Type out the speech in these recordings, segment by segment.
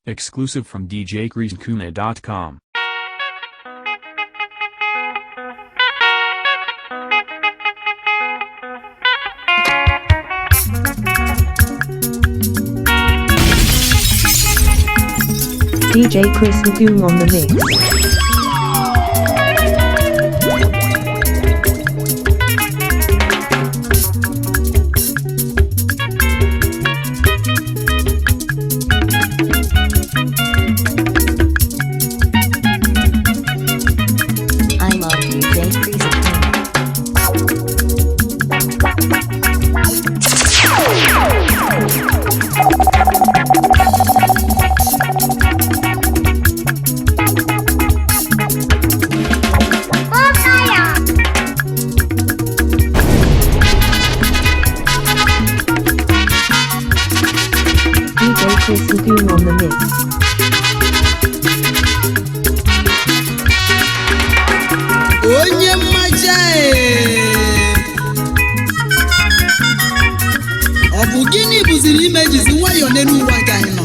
Exclusive from djkriskuna.com. DJ Chris Lagoon on the mix. I love DJ Chris DJ Chris Lagoon on the mix. Onye mmaja ọ bụ gịnị bụziri imejizi nwayọọ n'elu ụwa nke anyị nọ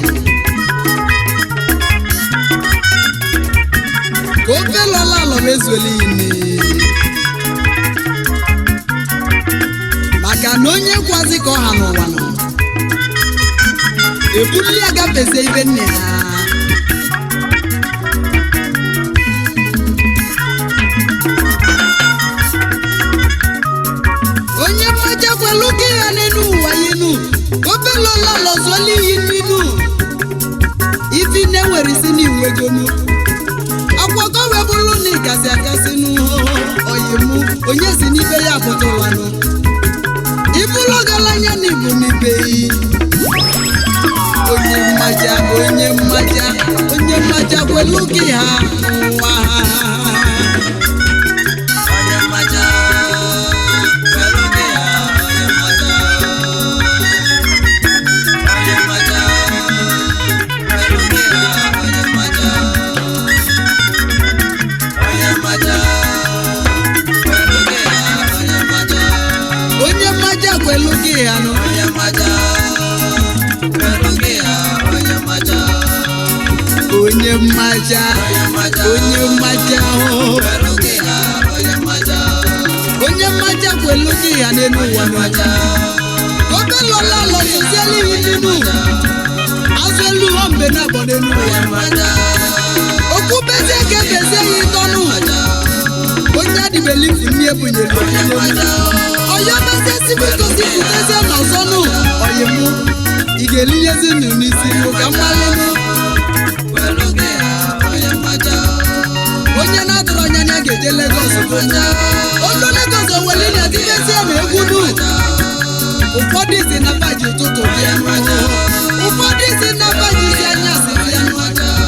ka ofe lọla alọrọ ezuola ine maka na onye kwazi ka ọha n'ụwa nọ ebuli ya gafezie ibe nne ha onye mmaja kwelu gị ya n'elu ụwa yinu obelola lọzọla iyi n'inu ifi na-enwere isi n'iwu egonu akwọgo wee bụrụ na ịgazi agasị n'oyimu onye si n'ibe ya pụtụlanụ ibulu ọgaranya na ibu n'ibe yi onye mmaja kwelu gị ha n'ụwa onye mmaja kwelu gị ya n'elu ụwa obelola lọtụziela ihu n'inu azụ elu ha mbe na abọ n'elu ụwa okwu bezie ka ebezie ya ịtọnụ onye adịbelifu nni ebunyere ọya bezie sibikosi futezie n'ọzọnụ ọyịmụ ị ga-elinyezi n'isi ka mmalụnụ onye na-atụrụ anya ya ga-eje Lagos ogo Lagos oweli na-adịbezie na egwu nu ụfọdụ isi na baji ụtụtụ bịa ụfọdụ isi na baji isi anyasị bịa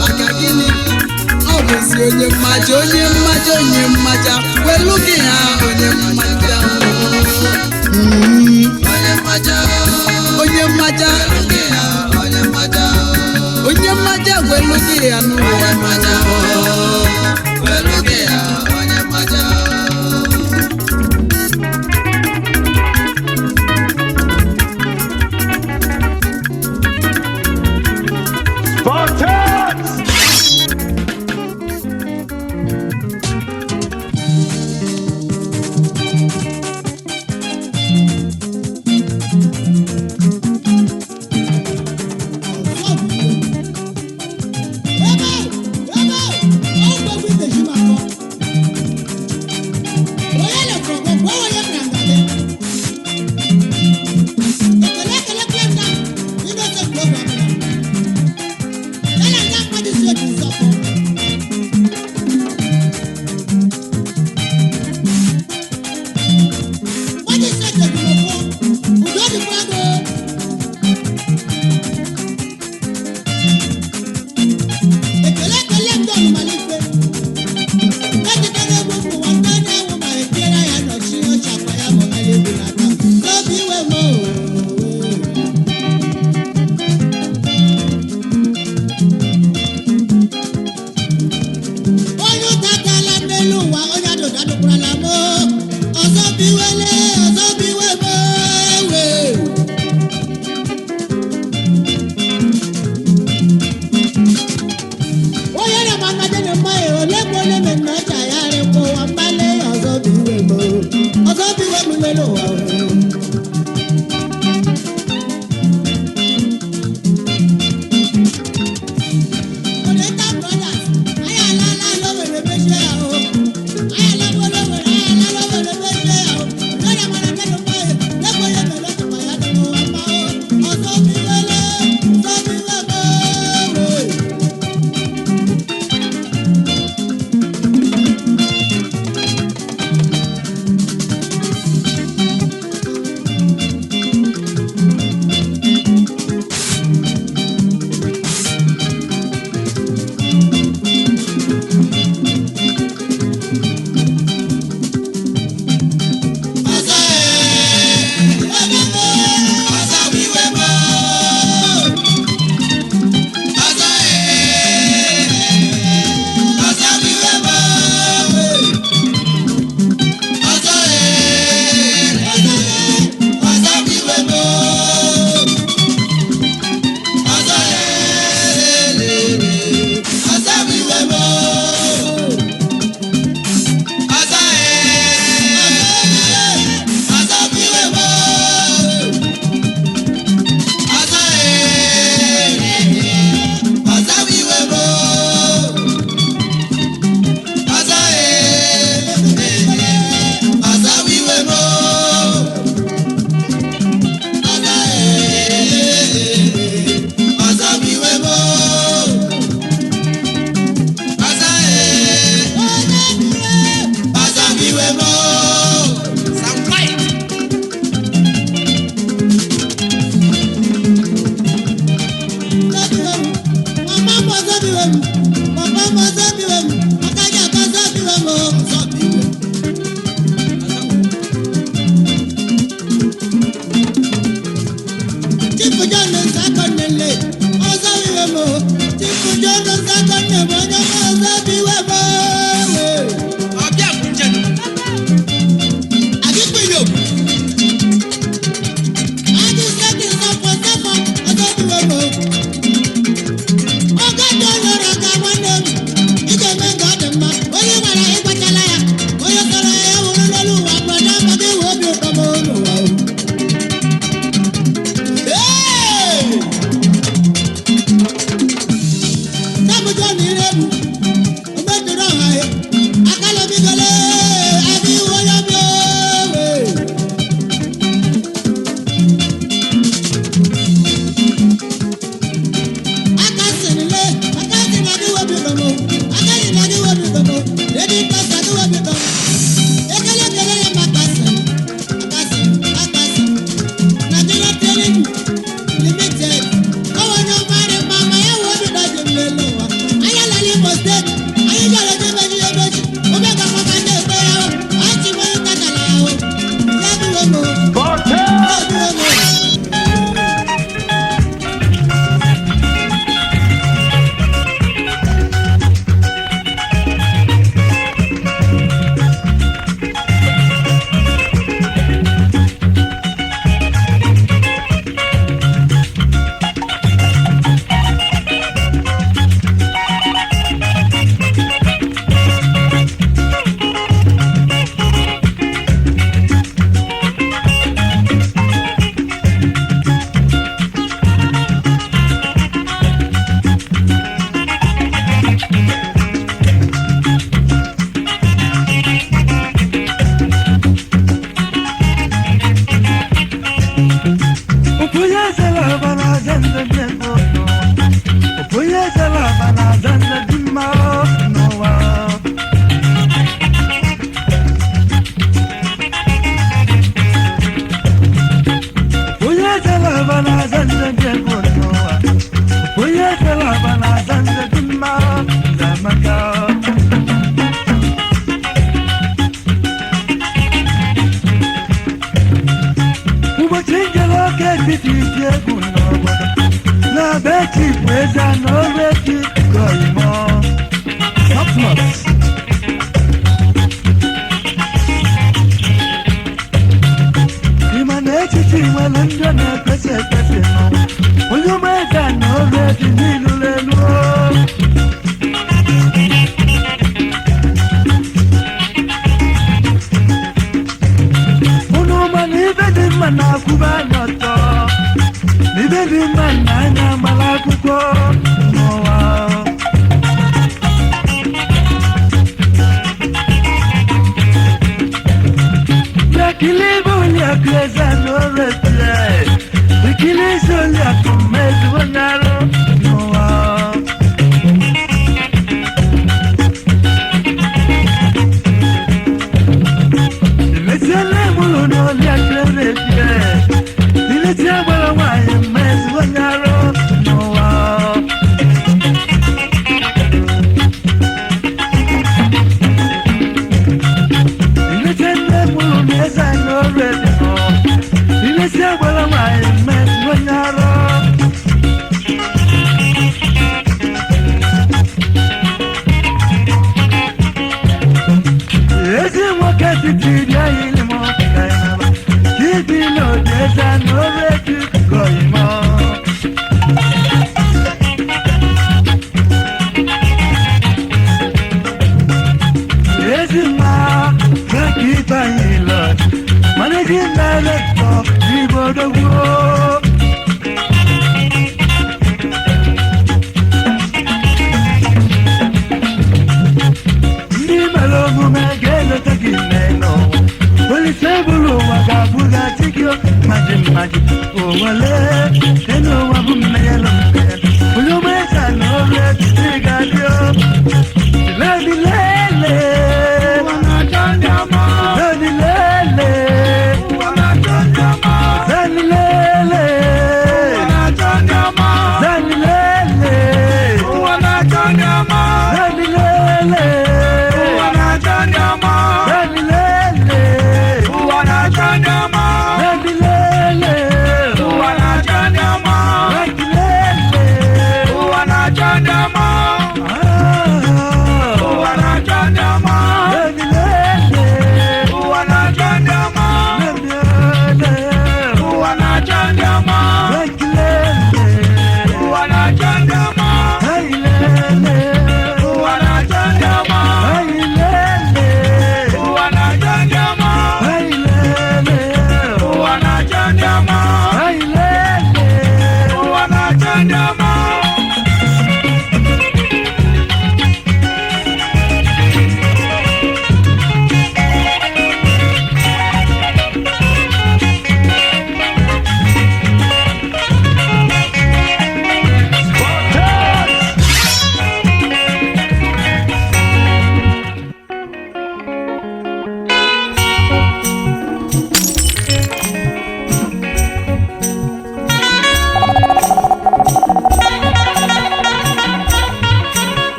maka gịnị ọ bụzi onye mmaja welu gị ha onye mmaja welu gị ya n'ụwa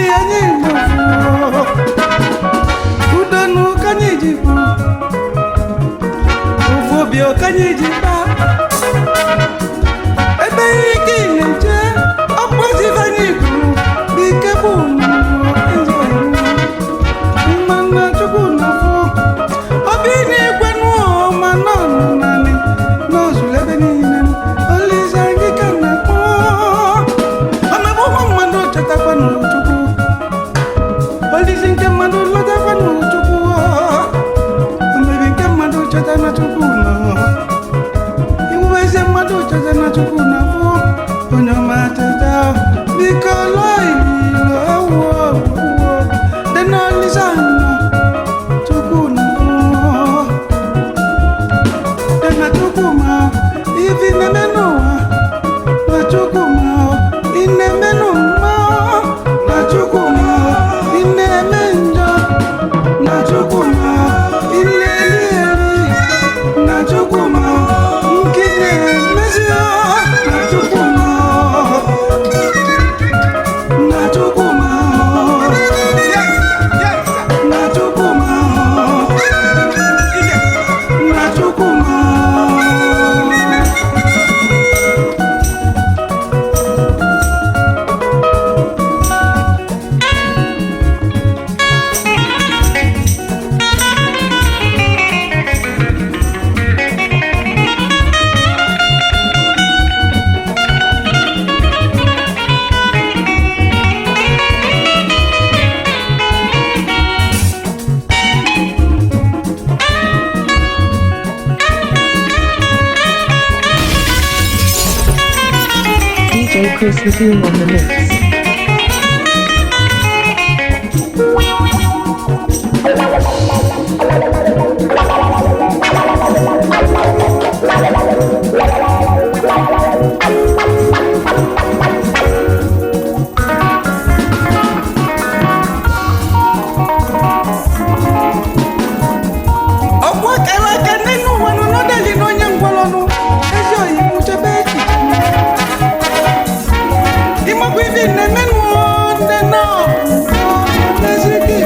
ya anyị nọ udonu ka anyị ji kwu ofu obi ka anyị ji kpaa ebe ike na-eje ọkpọzive anyị kwuru n'ike bụ mmanụ chukwu na-afụ obi na-ekwe n'ụma nọ naanị n'ozuru ebe niile olise anyị ka na-akpọ ọmebụkwa mmadụ chetakwa n'chukwu olisi nke mmadụ lọtakwa n'chukwu omebi nke mmadụ cheta na chukwu nọ iwu eze mmadụ cheta na chukwu na-afụ onye ọma teta biko lụọ ililo ewuo dị n'olise anyị chukwu na-afụ dị na chukwu ma ibi na-eme n'ụwa na chukwu ma ị na-eme n'ụwa na chukwu ma ị na-eme njọ na chukwu ma ị na-eri eri na chukwu ma nke na-emezi na chukwu ma na chukwu ma na chukwu ma na chukwu ma DJ Chris Lagoon on the mix. ọkwa kere aka n'elu ụwa nọ n'ọdali n'onye ngwọrọnụ ezi oyi mụchebe echiche ịmakwa ibi na-emenụ ndị nọ n'ezi gị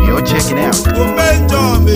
You're checking out.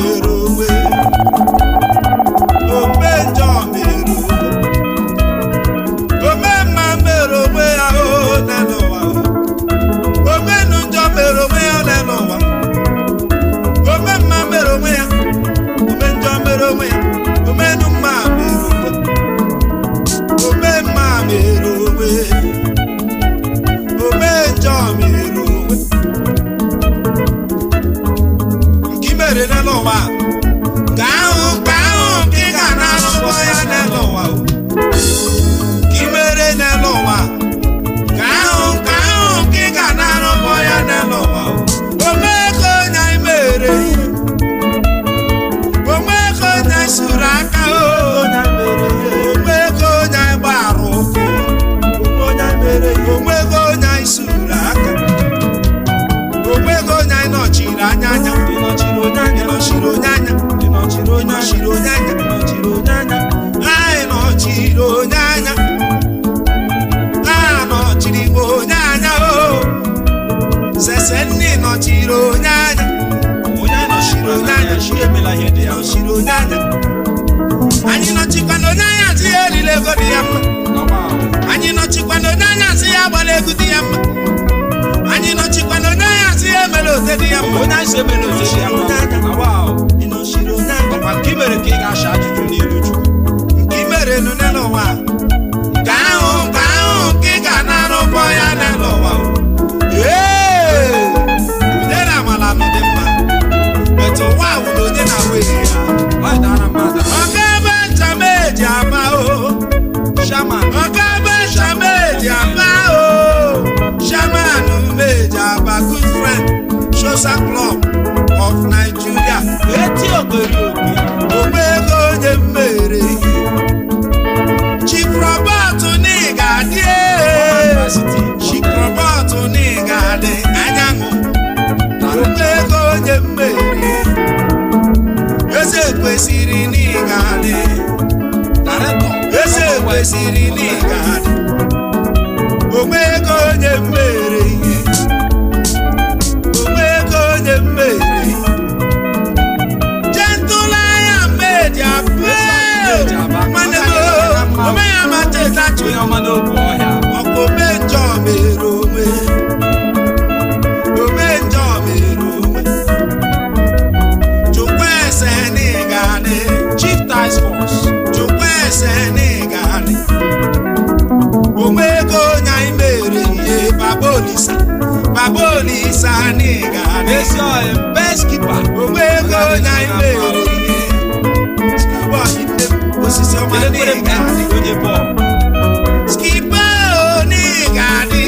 Anyị nọchikwa n'onyanya si ya elile ego dị ya mma. Anyị nọchikwa n'onyanya si ya agbala egwu dị ya mma. Anyị nọchikwa n'onyanya si ya emela ote dị ya mma. Onye anyị si emela ote dị ya mma. Ọkwa nke i mere ka ị ga-asha ajụjụ n'iru Chukwu. Nke i mere nune n'ụwa. Ka ahụ ka ị ga-anara ụgbọ ya n'ụwa. Udere amala nụ dị mma. Samosa Club of Nigeria. eti okori oke Omego onye mmere ihe. Chief Robert Nigadi. Chief Robert Nigadi. Anyanwụ. Omego onye mmere. Eze kwesịrị n'ịgadị. Eze kwesịrị n'ịgadị. Omego onye mmere ihe. Omego onye mmere ihe. Gentleman made ya pay. Manego, omeya mateta chi. onye ọma n'oge ọhịa Ọkụ menjọ mere ome. Omenjọ mere ome. Chukwu ese n'ịgadị. chief task force Chukwu ese n'ịgadị. Omego onye anyị mere ihe. Baba Olisa n'ịgadị. ezi ọhịa best keeper Omego onye anyị mere ihe. Ụbọchị nne m, osisi ọma elekwere n'ịgadị. onye bọọlụ Skipa n'ịgadị.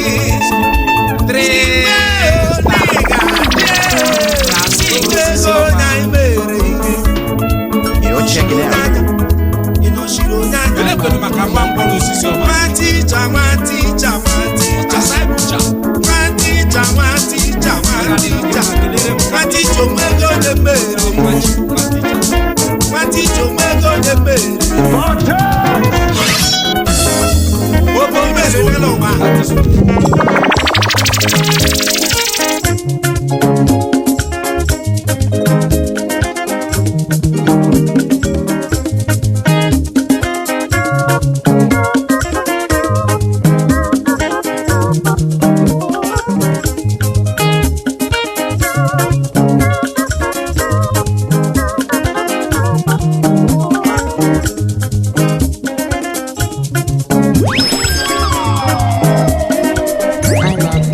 You're checking out. elekwere maka mgba mkpọrọ osisi ọma asaibucha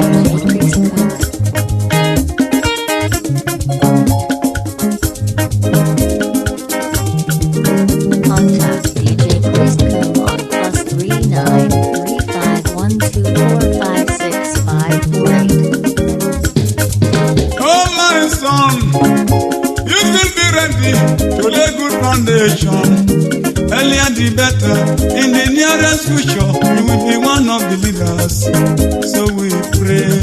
I love DJ Chris Coon. Contact DJ Chris Coon on +393512456548. Oh my son, you should be ready to lay good foundation. Earlier the better. In the nearest future, you will be one of the leaders. So we pray.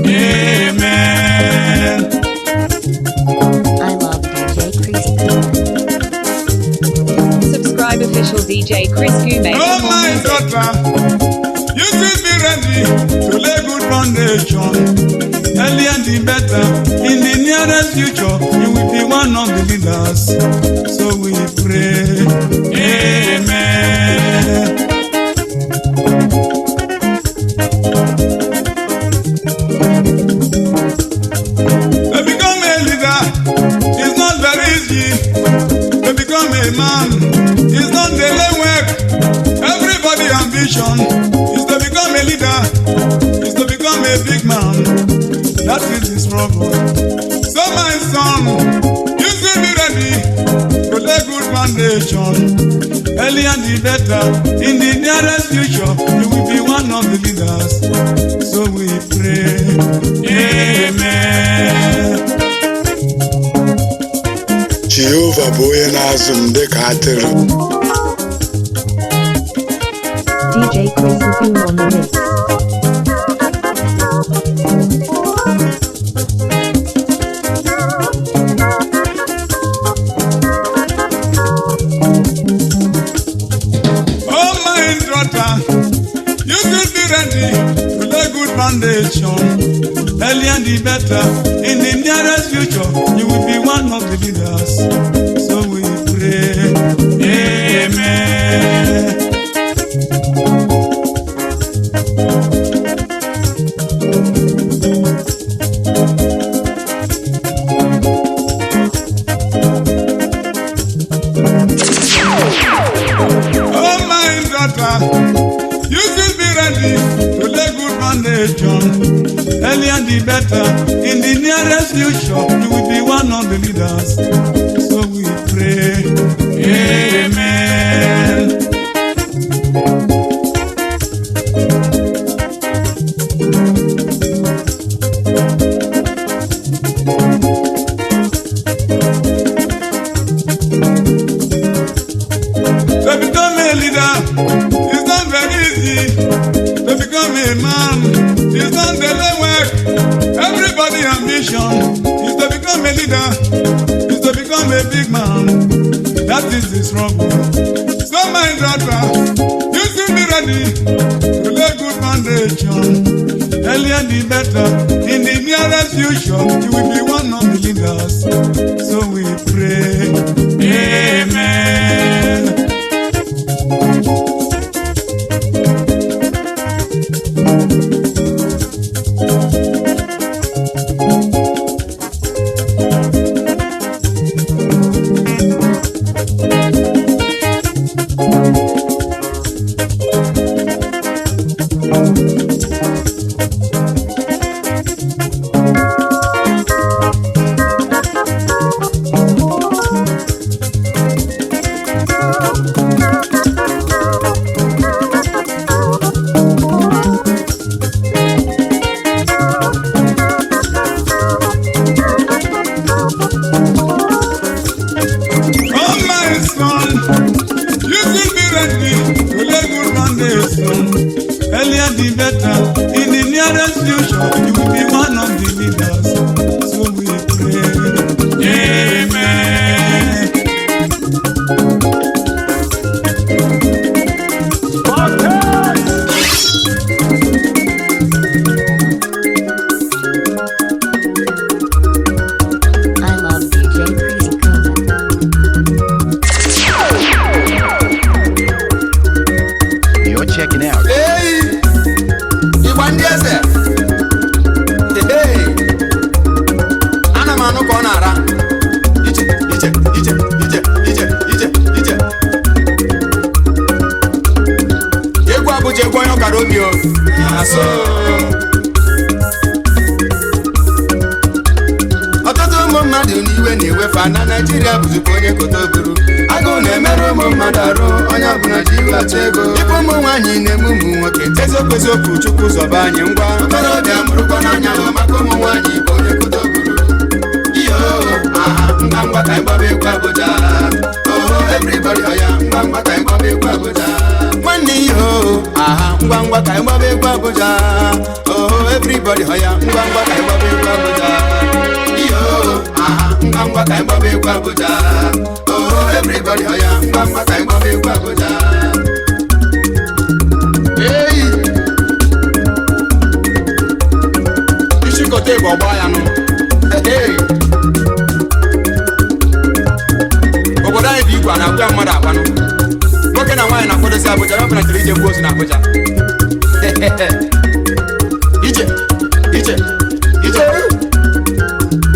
Amen. I love DJ Chris Coon. Subscribe official DJ Chris Gume. Oh my daughter, you should be ready to lay good foundation. Earlier the better. In the nearest future, you will be one of the leaders. So we pray. Amen. To become a leader is not very easy. To become a man is not daily work. Everybody ambition is to become a leader, is to become a big man. That is the struggle. So my son, you should be ready to lay good foundation. Earlier the better. In the nearest future, you will be one of the leaders. So we pray. Amen. Jehova bụ onye na-azụ m dịka atịrị. DJ Chris Coon on the mix. Oh my daughter, you should be ready to lay good foundation. Earlier the better. In the nearest future, you will be one of the leaders. So we pray. Amen. Oh my daughter, you should be ready to lay good foundation. Earlier the better. In the nearest future, you will be one of the leaders. So we pray. Amen. To become a leader is not very easy. To become a man is not daily work. Everybody's ambition is to become a leader, is to become a big man. That is the struggle. So my daughter, you should be ready to lay good foundation. Earlier the better. In the nearest future, you will be one of the leaders. So we pray. Amen. Earlier the better. In the nearest future, you will be one of the leaders. So we pray. Amen. I love DJ Chris Kuma. You're checking out. Ọtụtụ ụmụ mmadụ n'iwe na-ewefe na Naịjirịa bụzikwa onye kotoburu. Agụụ na-emerụ ụmụ mmadụ arụ, onye ọbụla ji iwe achọ ego. Ịbụ ụmụ nwaanyị na-eme ụmụ nwoke eziokwu eziokwu Chukwu zọba anyị ngwa. Okorobịa mụrụkwa n'anya hụ maka ụmụ nwaanyị bụ onye kotoburu. Iyo aha ngwa ngwa ka anyị gbaba egwu Abuja. Oho everybody ọya ngwa ngwa ka anyị gbaba egwu Abuja. Nwanne iyo aha ngwa ngwa ka anyị gbaba egwu Abuja. Oho everybody ọya ngwa ngwa ka anyị gbaba egwu Abuja. Iyo aha ngwa ngwa ka anyị gbaba egwu Abuja. Oho everybody ọya ngwa ngwa ka anyị gbaba egwu Abuja. Hey isi kote bụ ọgba ya nụ. Hey obodo anyị bụ igwe a na-agwa mmadụ agbanụ. Nwoke na nwaanyị na-akwadosi Abuja, ọ bụla chọrọ ije gbuo ozu na Abuja. Ije ije ije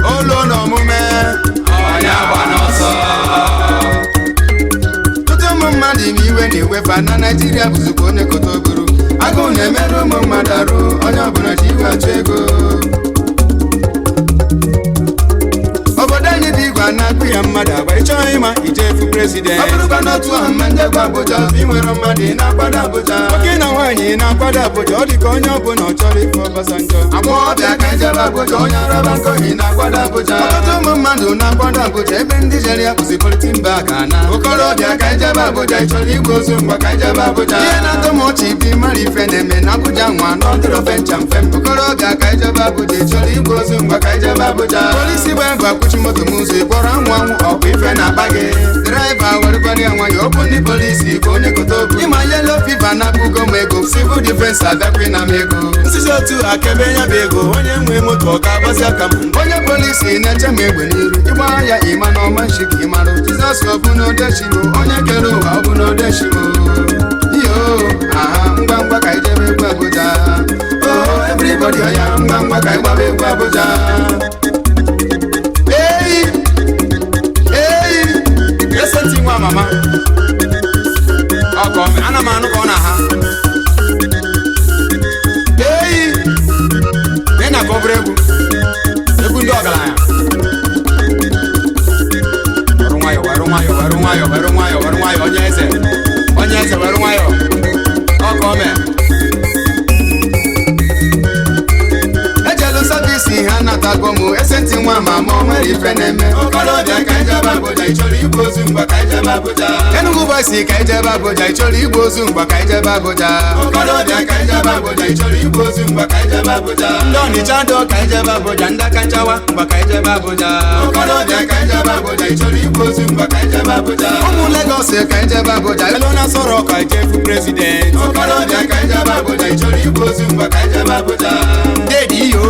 olu na omume ọnya gba n'ọsọ. Tụtụ ụmụ mmadụ ime iwe na-ewefa na Naịjirịa bụzikwa onye kotoburu. Agụụ na-emerụ ụmụ mmadụ arụ, onye ọbụla ji iwe achọ ego. Obodo anyị dị igwe a na-akpụ ya mmadụ agba ịchọghị ịma ije efu prezident. Ọ bụrụkwa n'otu ahụ mma ndị gwa Abuja ị nwere mmadụ ị na-akwado Abuja. Nwoke na nwaanyị ị na-akwado Abuja, ọ dị ka onye ọbụla ọ chọrọ ife Obasanjo. Agbọghọbịa ka njebe Abuja, onye araba nkọ ị na-akwado Abuja. Ọtụtụ ụmụ mmadụ na-akwado Abuja ebe ndị jere ya kwụsị politin bak ana. Okorobịa ka njebe Abuja, ị chọrọ igwe ozu ngwa ka njebe Abuja. Ihe na-atọ m ọchị dị mara ife na-eme na Abuja nwa n'ọdịrọ fencha mfe. Okorobịa ka njebe Abuja, ị chọrọ igwe ozu ngwa ka njebe Abuja. Polisi gba egbe akwụchi moto m ụzọ ịkpọrọ anwụ anwụ ọkwa ife na-akpa gị. Draiva werekwara ya nwayọ okwu ndị polisi ka onye kotobu. Ịma yelo fiva na-akpụgo m ego, civil defense abịakwa na m ego. Nsisi otu akebe ya bụ ego, onye nwe moto ọ ga-agbazi aka m. Onye polisi na-eche m egbe n'iru, ịgba ya ịma na ọma nshi ka ịmarụ. Jizọs ọ bụ na odechimo, onye kere ụwa ọ bụ na odechimo. Iyo aha ngwa ngwa ka ijebe egwu Abuja. Oh everybody ọya ngwa ngwa ka ịgbaba egwu Abuja. Esenti nwa mama ọkọ ana m anụ ka ọ na ha. Eyi na ka ọ bụrụ egwu ndị ọgaranya. Were nwayọ were nwayọ were nwayọ were nwayọ were nwayọ onye eze were nwayọ ọkọ mee. Ejelu savisi ha natago m esenti nwa mama ọnwa mara ife na-eme okorobịa ka ijebe Abuja ịchọrọ igbu ozu mgbe ka ijebe Abuja Enugu boys ka ijebe Abuja ịchọrọ igbu ozu mgbe ka ijebe Abuja okorobịa ka ijebe Abuja ịchọrọ igbu ozu mgbe ka ijebe Abuja ndị Ọnịcha do ka ijebe Abuja ndị aka nchawa mgbe ka ijebe Abuja okorobịa ka ijebe Abuja ịchọrọ igbu ozu mgbe ka ijebe Abuja ụmụ Lagos ka ijebe Abuja elu na sọrọ ka ijefu president okorobịa ka ijebe Abuja ịchọrọ igbu ozu mgbe ka ijebe Abuja dedi yo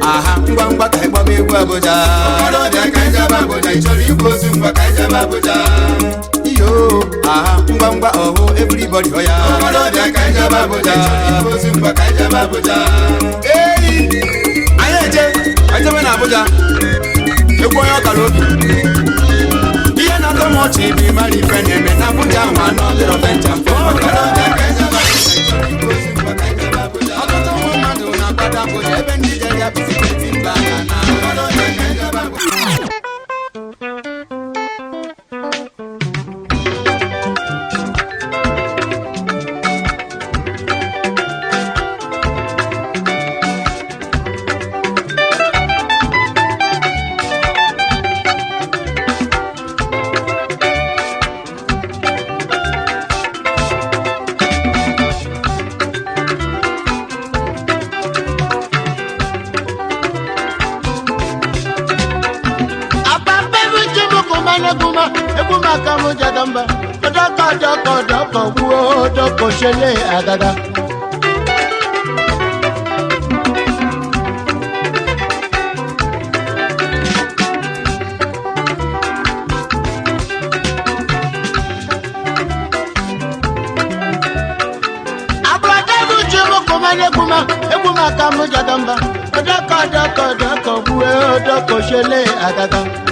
aha ngwa ngwa ka ịgbaba egwu Abuja okorobịa ka ijebe Abuja ịchọrọ igbu ozu mgbe ka ijebe Abuja yo aha ngwa ngwa ọhụ everybody oya okorobịa ka ijebe Abuja ịchọrọ igbu ozu mgbe ka ijebe Abuja eyi anyị ejebe na Abuja egwu onye ọkara obi ihe na-atọ m ọchị bụ ịmara ife na-eme na Abuja nwa n'ọdịrọ bencha okorobịa ka ijebe Abuja ọtụtụ ụmụ mmadụ na-agbada Abuja ebe ndị je ya bisiketi mba aka na okorobịa ka ijebe Abuja doko shele agada abradabu chimo komane kuma ebuma kamu jadamba doko buo doko shele agada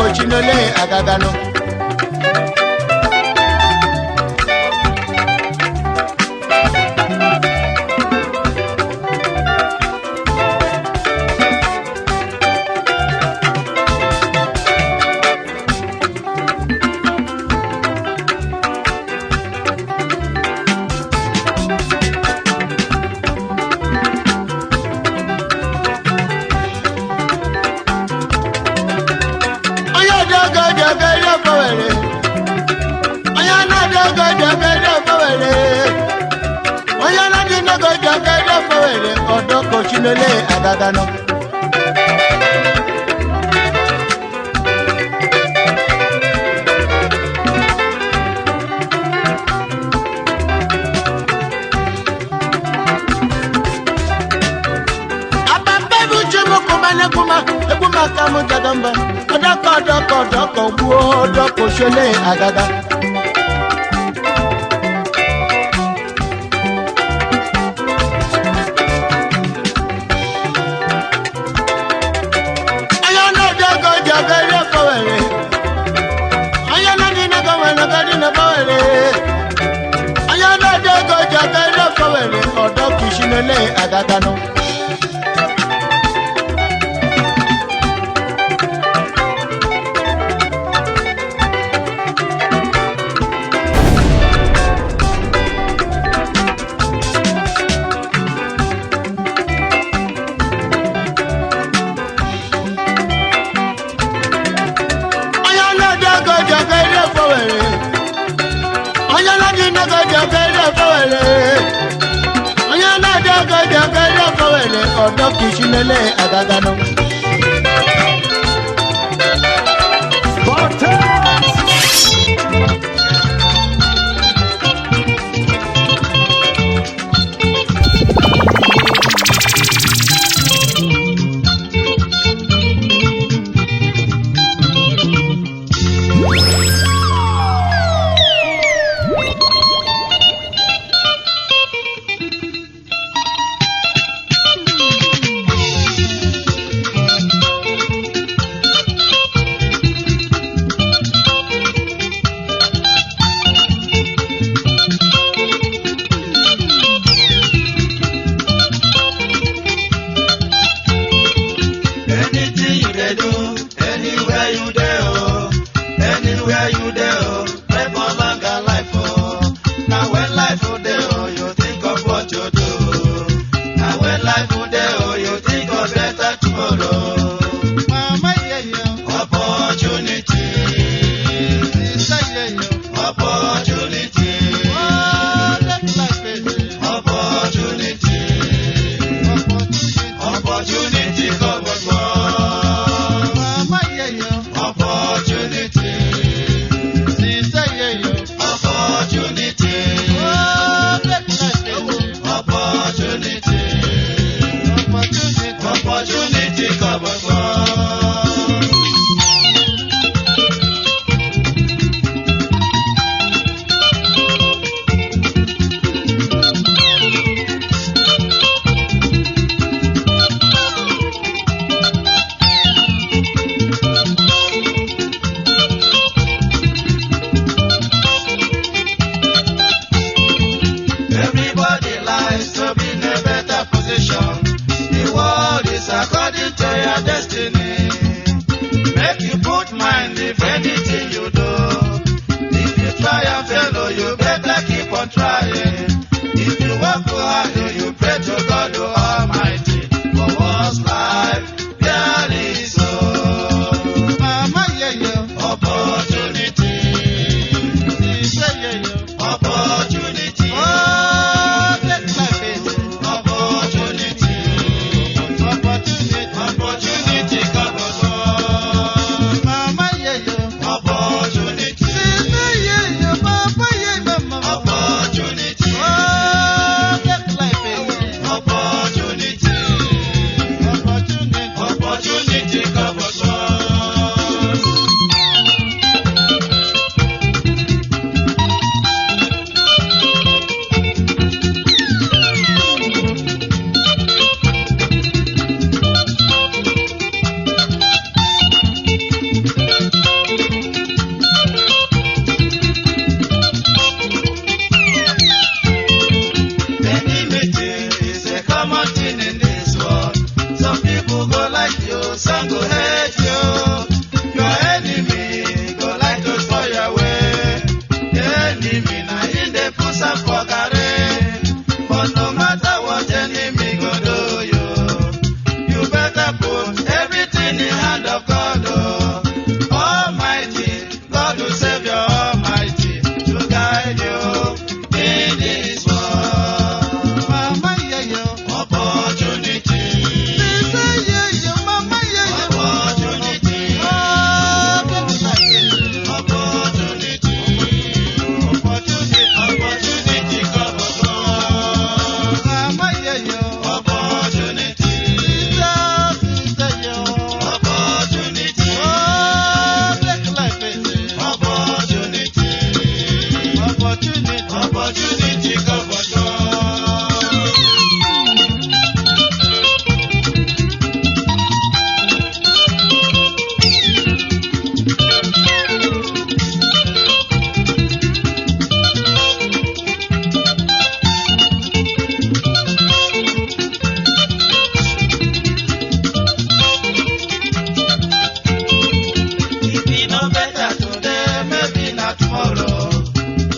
agagano agagano abambebu chimo kumane kuma ebuma kamu jadamba doko buo doko shele agaga agagano you there, oh, anywhere you there, oh, pray for longer life, oh. Now when life will there, oh, you think of what you do. Now when life will there, oh, you think of better tomorrow. Mama, yeah, opportunity. Opportunity. Opportunity. Opportunity comes one. Mama, yeah, opportunity. Sister, yeah, opportunity. Opportunity. Opportunity comes one. Everybody likes to be in a better position. The world is according to your destiny. Make you put mind if anything you do. If you try and fail, oh, you better keep on trying. If you work hard, oh, you pray to God, oh, Almighty. For one's life, there is hope. Mama, yeah, opportunity. Sister, yeah, opportunity. Opportunity comes one. Mama, yeah, opportunity. Opportunity. Opportunity comes one. Enmity is a common thing in this world. Some people go like you, some go hate you. Your enemy go like to spoil your way. The enemy now in the push up for garden. But no matter what enemy go do you, you better put everything in hand of God. Oh, Almighty, God will save you, Almighty, to guide you in this world. Mama, yeah, opportunity. Opportunity comes one. If you know better today, maybe not tomorrow.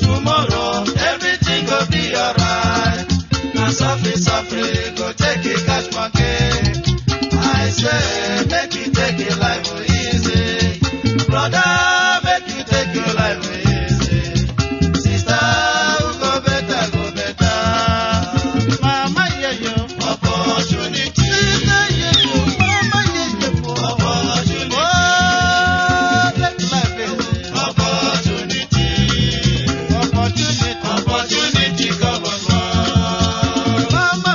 Tomorrow, everything will be alright. Now suffer, go take it, cash monkey. I say, make you take your life easy. Brother, make you take your life easy. Sister, go better, go better. Mama, yeah, opportunity. Sister, yeah, mama, yeah, opportunity. Oh, take life easy. Opportunity. Opportunity comes one. Mama,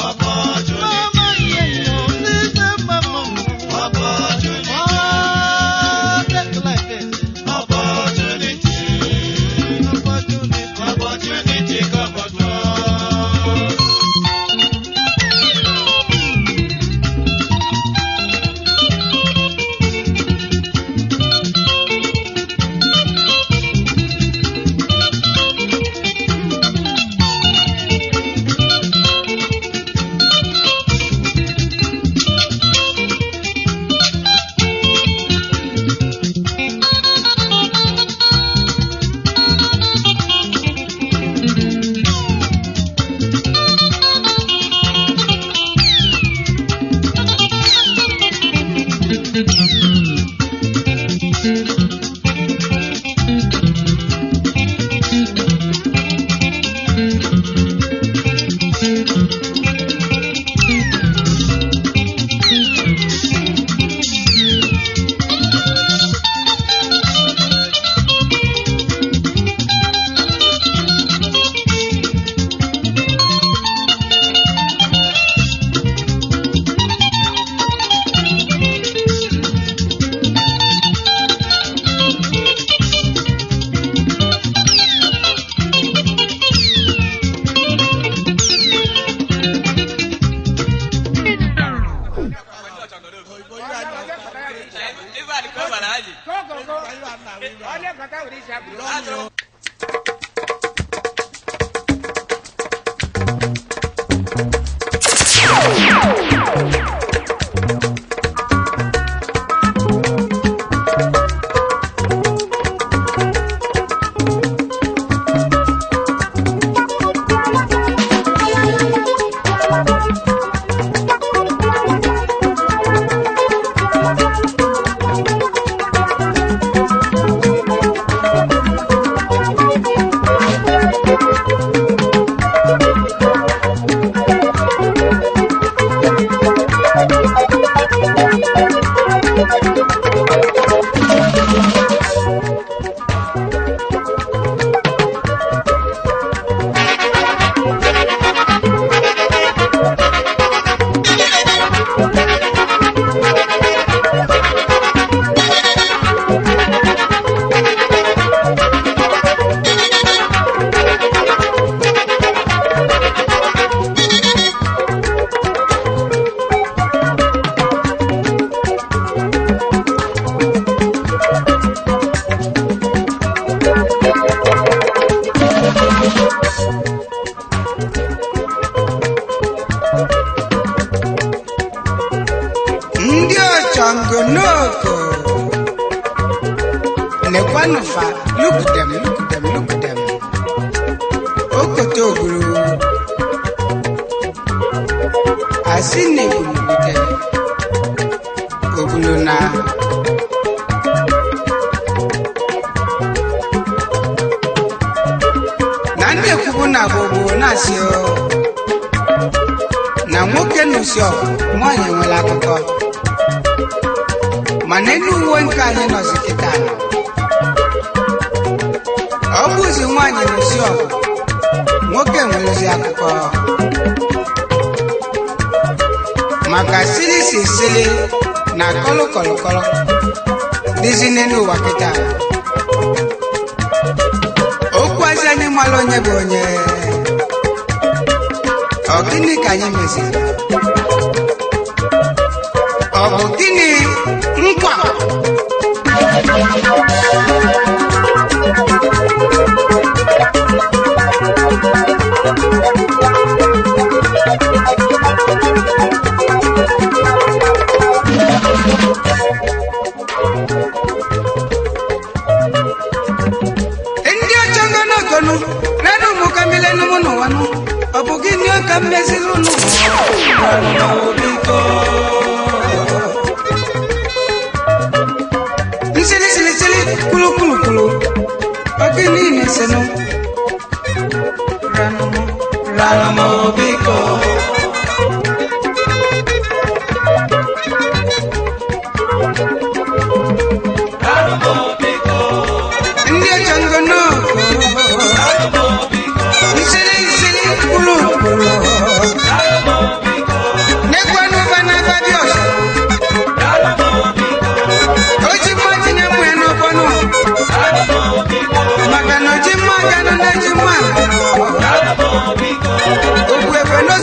opportunity. Mama, yeah, sister, mama, opportunity. Oh, Changonoko. Nekwanufa, look at them, look at them, look at them. Okotoguru. Asine gulugute. Oguluna. Nande kubuna bobo nasio. Na nwoke nusio, mwanye nwela akụkọ. Mana elu uwe nke anyị nọzi kịta ọ bụzi nwaanyị n'osi ọgụ nwoke nwerezi akụkọ maka sili na kọlụkọlụkọlụ dịzi n'elu ụwa kịta okwazi anyị mara onye bụ onye ọ gịnị ka anyị meziri ọ bụ gịnị nkwa ndị ọcha ngọnọgọnụ rere ụmụ kamile n'ụmụ n'ụwanụ ọ bụ gịnị ọka mmeziri ụnụ sili kulu ogini ni senu ranomo biko ndi chango no sili kulu nekwanu bana babios oji majina mweno bono magano jima gano na jima ogwe bono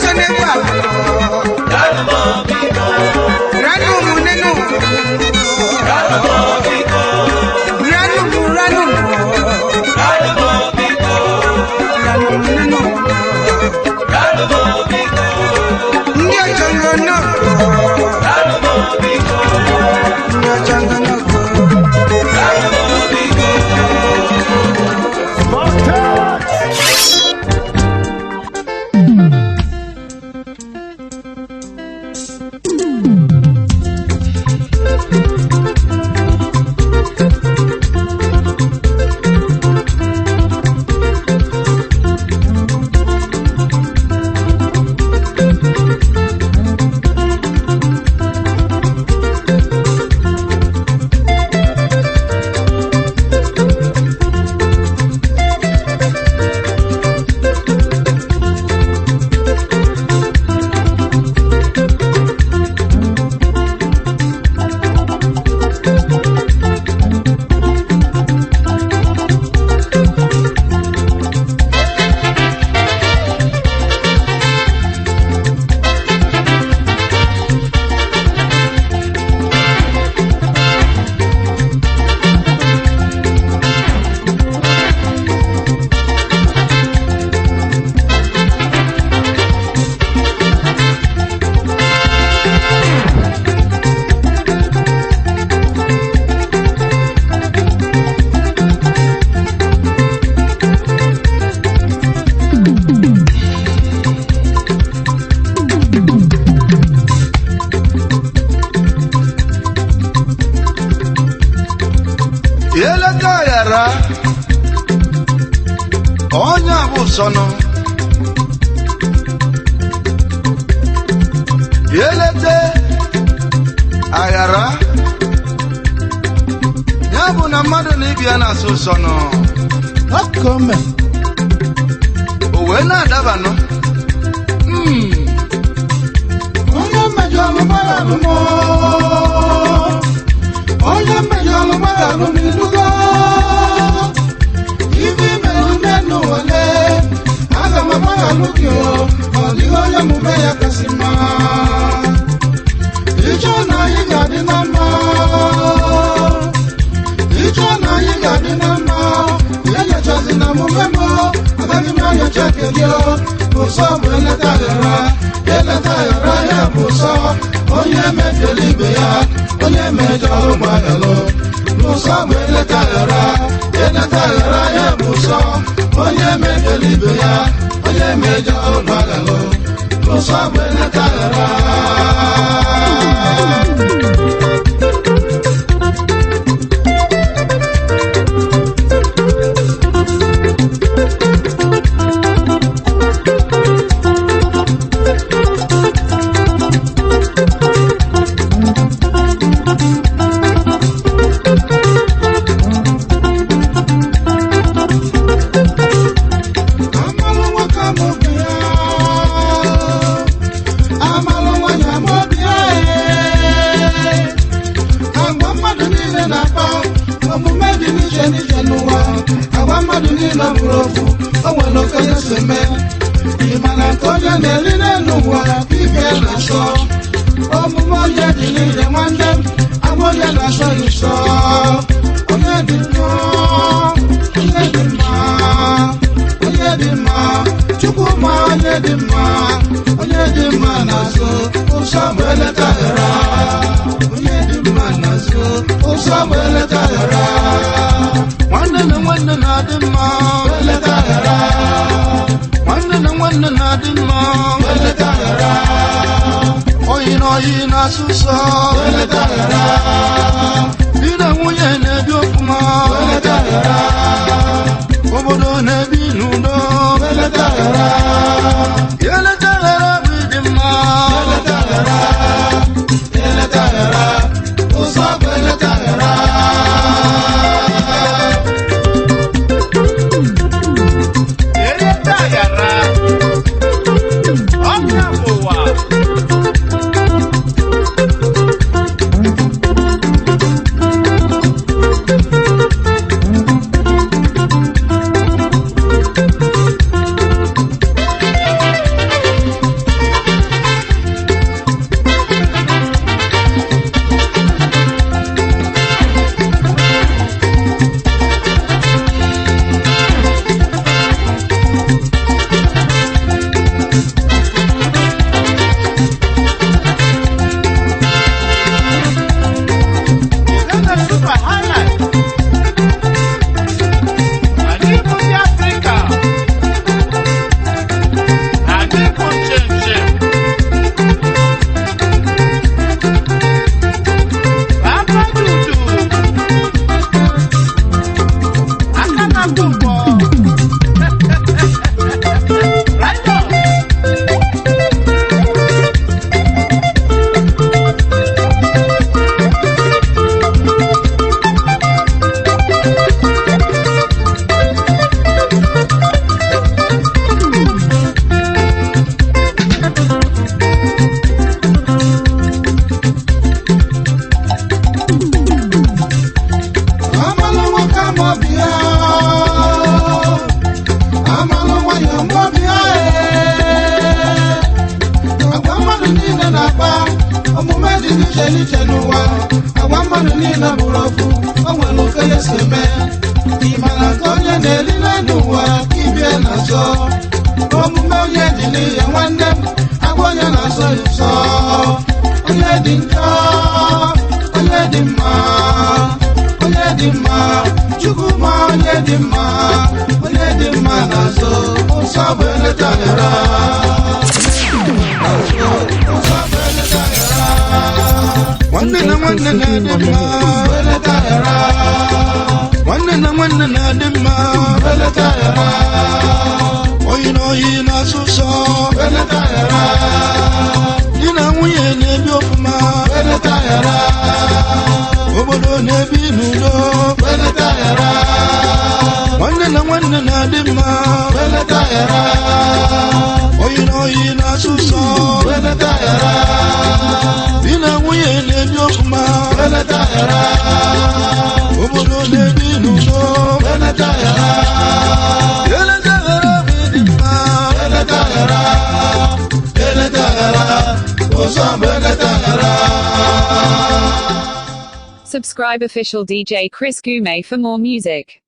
eleta ghara onye bụ sọnụ elete aghara ya bụ na mmadụ na ibia na-asụ sọnụ o wee na-adabanụ onye mmejọ ọlụgbara alụmọ onye mmejọ ọlụgbara alụmilugo ibe imere ume n'ụwale aga m agbaghalụ gị ọ dịghị onye mume ya kasị mma ịchọ na anyị ga-adị na mma ịchọ na anyị ga-adị na mma enyochazi na mume m agaghị m enyocha kedu ụsọ bụ eleta ghara ya bụ ụsọ onye mefiela ibe ya onye mejọrọ ụgbọalụ n'ụsọ bụ eleta ghara ya bụ ụsọ onye mefiela ibe ya onye mejọrọ ụgbọalụ n'ụsọ bụ eleta ghara obodo na-ebi n'udo eleta ghara bụ ịdị mma eleta ghara ụzọ bụ eleta ghara eleta ghara ọka bụ ụwa One oyi na oyi na-asụ sọ di na nwunye na-ebi ofụma obodo na-ebi n'udo nwanne na nwanne na-adị mma oyi na oyi na-asụ sọ di na nwunye na-ebi ofụma obodo na-ebi n'udo Subscribe official DJ Chris Gume for more music.